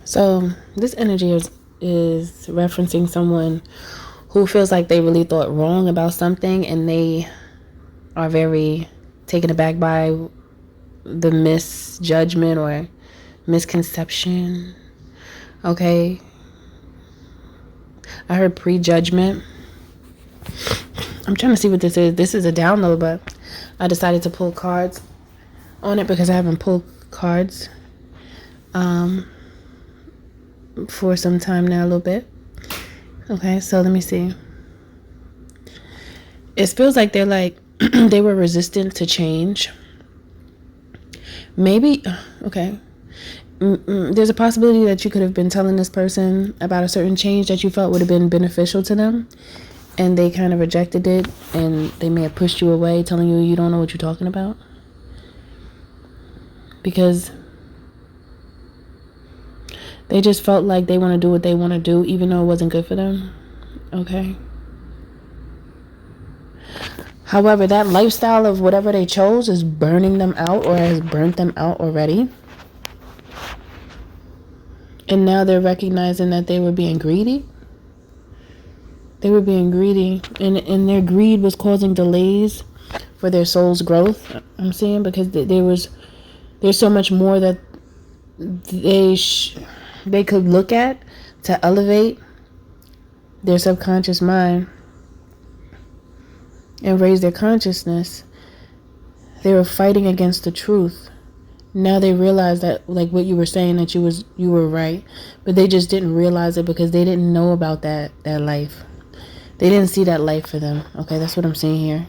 So this energy is referencing someone who feels like they really thought wrong about something, and they are very taken aback by the misjudgment or misconception. Okay, I heard prejudgment. I'm trying to see what this is. This is a download, but I decided to pull cards on it because I haven't pulled cards for some time now, a little bit. Okay, so let me see. It feels like they're like they were resistant to change. Maybe, okay. There's a possibility that you could have been telling this person about a certain change that you felt would have been beneficial to them, and they kind of rejected it, and they may have pushed you away, telling you don't know what you're talking about. Because they just felt like they want to do what they want to do, even though it wasn't good for them. Okay. However, that lifestyle of whatever they chose is burning them out or has burnt them out already. And now they're recognizing that they were being greedy. They were being greedy. And their greed was causing delays for their soul's growth. I'm saying because there's so much more that they could look at to elevate their subconscious mind and raise their consciousness. They were fighting against the truth. Now they realize that, like what you were saying, that you were right, but they just didn't realize it because they didn't know about that life. They didn't see that life for them. Okay, that's what I'm seeing here.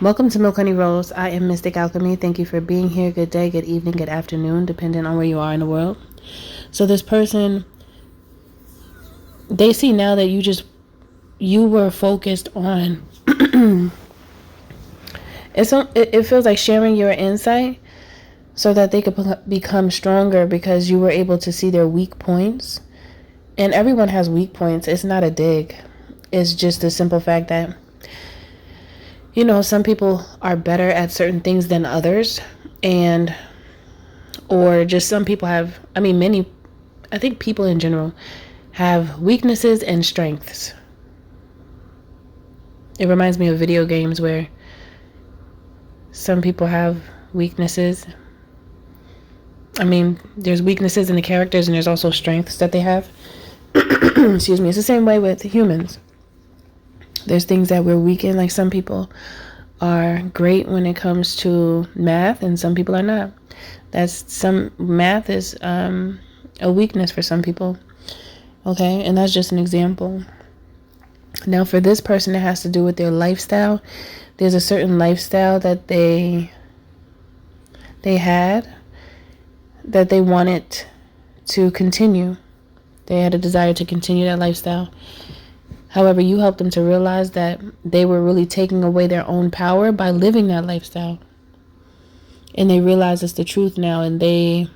Welcome to Milk Honey Rose. I am Mystic Alchemy. Thank you for being here. Good day, good evening, good afternoon, depending on where you are in the world. So this person, they see now that you were focused on it feels like sharing your insight so that they could become stronger, because you were able to see their weak points. And everyone has weak points. It's not a dig. It's just the simple fact that, some people are better at certain things than others, or just some people have, I think people in general have weaknesses and strengths. It reminds me of video games where some people have weaknesses. There's weaknesses in the characters and there's also strengths that they have. Excuse me. It's the same way with humans. There's things that we're weak in. Like some people are great when it comes to math and some people are not. Math is a weakness for some people. Okay, and that's just an example. Now for this person, it has to do with their lifestyle. There's a certain lifestyle that they had that they wanted to continue. They had a desire to continue that lifestyle. However, you helped them to realize that they were really taking away their own power by living that lifestyle. And they realize it's the truth now, and it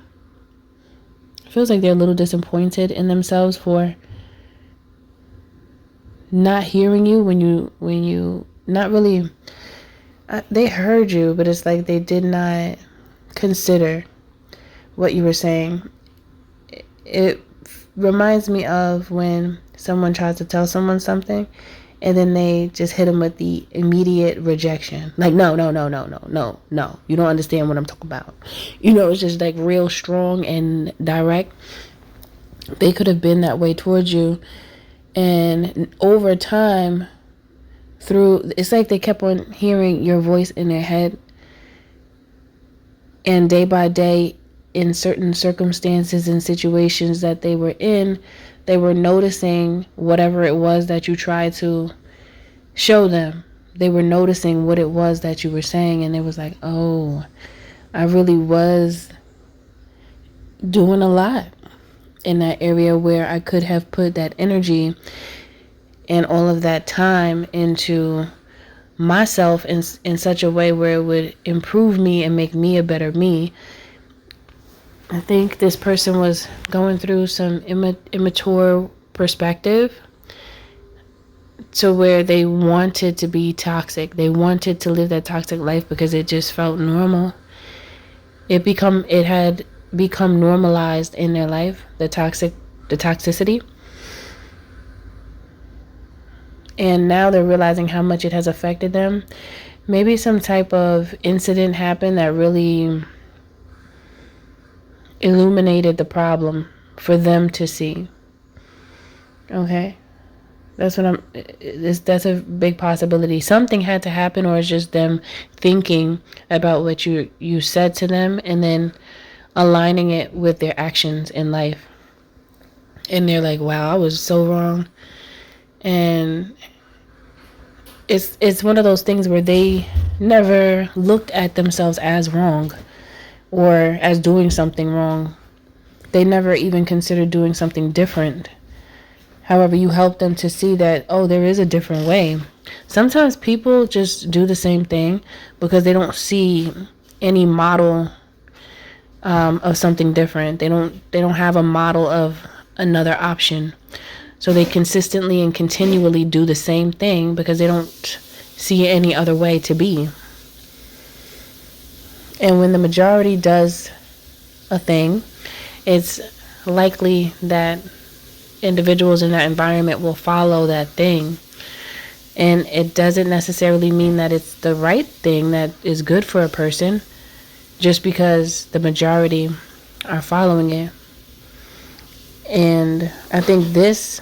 feels like they're a little disappointed in themselves for not hearing you when you not really, they heard you, but it's like they did not consider what you were saying. It reminds me of when someone tries to tell someone something and then they just hit them with the immediate rejection. Like, no, you don't understand what I'm talking about. It's just like real strong and direct. They could have been that way towards you, and over time, it's like they kept on hearing your voice in their head, and day by day, in certain circumstances and situations that they were in, they were noticing whatever it was that you tried to show them. They were noticing what it was that you were saying, and it was like, oh, I really was doing a lot in that area where I could have put that energy and all of that time into myself in such a way where it would improve me and make me a better me. I think this person was going through some immature perspective to where they wanted to be toxic. They wanted to live that toxic life because it just felt normal. It had become normalized in their life, the toxicity. And now they're realizing how much it has affected them. Maybe some type of incident happened that really illuminated the problem for them to see. Okay? That's a big possibility. Something had to happen, or it's just them thinking about what you said to them and then aligning it with their actions in life. And they're like, wow, I was so wrong. And it's one of those things where they never looked at themselves as wrong or as doing something wrong. They never even considered doing something different. However, you help them to see that, oh, there is a different way. Sometimes people just do the same thing because they don't see any model of something different. They don't have a model of another option. So they consistently and continually do the same thing because they don't see any other way to be. And when the majority does a thing, it's likely that individuals in that environment will follow that thing. And it doesn't necessarily mean that it's the right thing that is good for a person just because the majority are following it. And I think this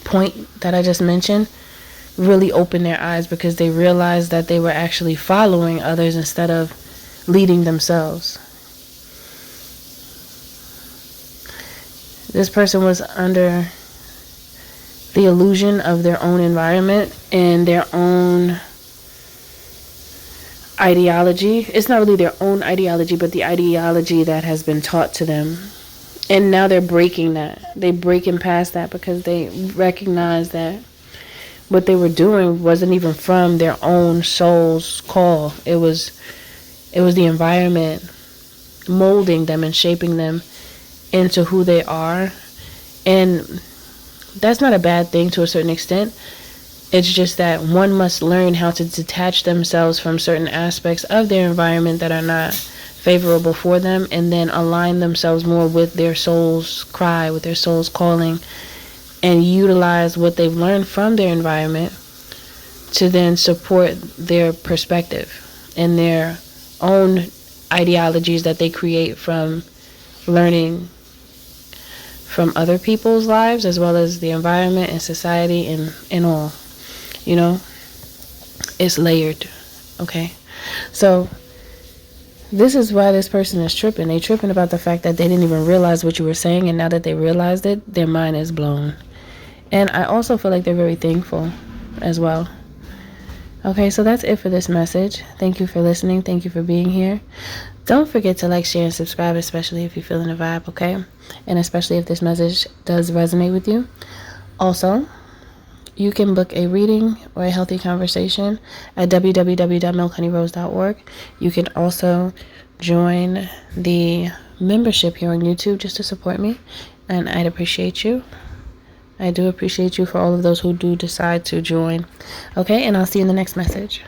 point that I just mentioned really opened their eyes because they realized that they were actually following others instead of leading themselves. This person was under the illusion of their own environment and their own ideology. It's not really their own ideology, but the ideology that has been taught to them. And now they're breaking that. They're breaking past that because they recognize that what they were doing wasn't even from their own soul's call. It was the environment molding them and shaping them into who they are. And that's not a bad thing to a certain extent. It's just that one must learn how to detach themselves from certain aspects of their environment that are not favorable for them, and then align themselves more with their soul's cry, with their soul's calling, and utilize what they've learned from their environment to then support their perspective and their own ideologies that they create from learning from other people's lives, as well as the environment and society and all. You know, it's layered. Okay, so this is why this person is tripping. They tripping about the fact that they didn't even realize what you were saying, and now that they realized it, their mind is blown. And I also feel like they're very thankful as well. Okay, so that's it for this message. Thank you for listening. Thank you for being here. Don't forget to like, share, and subscribe, especially if you're feeling the vibe, okay? And especially if this message does resonate with you. Also, you can book a reading or a healthy conversation at www.milkhoneyrose.org. You can also join the membership here on YouTube just to support me, and I'd appreciate you. I do appreciate you for all of those who do decide to join. Okay, and I'll see you in the next message.